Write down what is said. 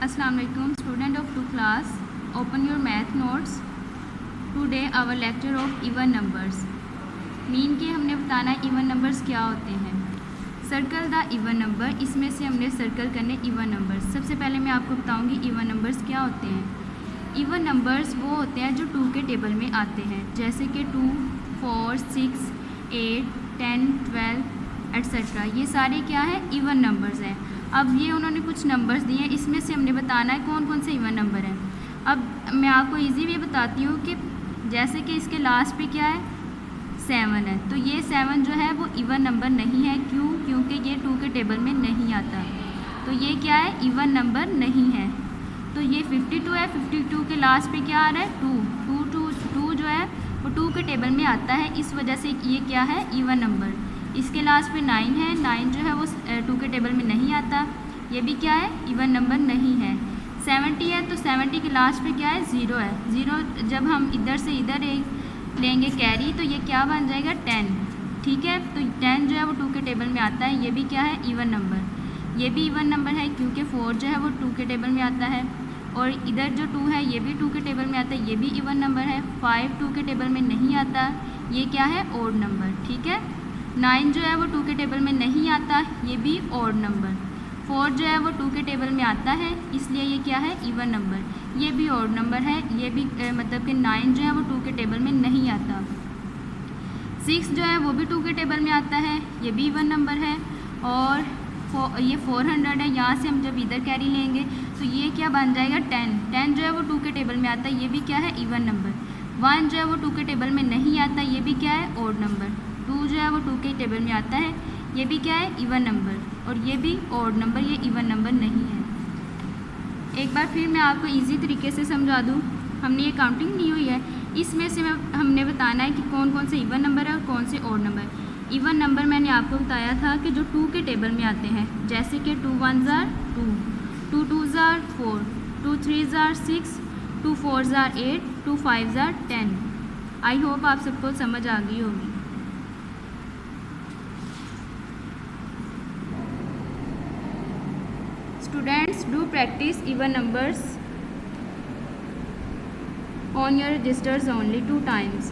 Assalamu alaikum, student of 2 class. Open your math notes. Today our lecture of even numbers. Mean के हमने बताना है even numbers क्या होते हैं. सर्कल द इवन नंबर, इसमें से हमने सर्कल करने इवन नंबर्स. सबसे पहले मैं आपको बताऊंगी इवन नंबर्स क्या होते हैं. इवन नंबर्स वो होते हैं जो 2 के टेबल में आते हैं, जैसे कि 2, 4, 6, 8, 10, 12 एट्सेट्रा. ये सारे क्या है इवन नंबर्स हैं. अब ये उन्होंने कुछ नंबर्स दिए हैं, इसमें से हमने बताना है कौन कौन से इवन नंबर हैं. अब मैं आपको इजी वे बताती हूँ कि जैसे कि इसके लास्ट पे क्या है 7 है, तो ये 7 जो है वो इवन नंबर नहीं है. क्यों? क्योंकि ये 2 के टेबल में नहीं आता, तो ये क्या है इवन नंबर नहीं है. तो ये 52 है, 52 के लास्ट पे क्या आ रहा है 2 जो है वो 2 के टेबल में आता है, इस वजह से ये क्या है इवन नंबर. इसके लास्ट पे 9 है, 9 जो है वो 2 के टेबल में नहीं आता, ये भी क्या है इवन नंबर नहीं है. 70 है, तो 70 के लास्ट पे क्या है 0 है. 0 जब हम इधर से इधर लेंगे कैरी तो ये क्या बन जाएगा 10. ठीक है, तो 10 जो है वो 2 के टेबल में आता है, ये भी क्या है इवन नंबर. ये भी इवन नंबर है क्योंकि 4 जो है वो 2 के टेबल में आता है, और इधर जो 2 है ये भी 2 के टेबल में आता है, ये भी इवन नंबर है. 5 2 के टेबल में नहीं आता, ये क्या है ऑड नंबर. ठीक है, 9 जो है वो 2 के टेबल में नहीं आता, ये भी ऑड नंबर. 4 जो है वो 2 के टेबल में आता है, इसलिए ये क्या है इवन नंबर, ये भी ऑड नंबर है. ये भी मतलब कि 9 जो है वो 2 के टेबल में नहीं आता. 6 जो है वो भी 2 के टेबल में आता है, ये भी इवन नंबर है. और ये 400 है, यहाँ से हम जब इधर कैरी लेंगे तो ये क्या बन जाएगा 10. 10 जो है वो 2 के टेबल में आता है, ये भी क्या है इवन नंबर. 1 जो है वो 2 के टेबल में नहीं आता, ये भी क्या है ऑड नंबर. 2 जो है वो 2 के टेबल में आता है, ये भी क्या है इवन नंबर, और ये भी ऑड नंबर, ये इवन नंबर नहीं है. एक बार फिर मैं आपको इजी तरीके से समझा दूँ. हमने ये काउंटिंग दी हुई है, इसमें से हमने बताना है कि कौन कौन से इवन नंबर है और कौन से ऑड नंबर. इवन नंबर मैंने आपको बताया था कि जो 2 के टेबल में आते हैं, जैसे कि 2 1 2, 2 2 4, 2 3 6, 2 4 8, 2 5 10. आई होप आप सबको समझ आ गई होगी. Students, do practice even numbers on your registers only 2 times.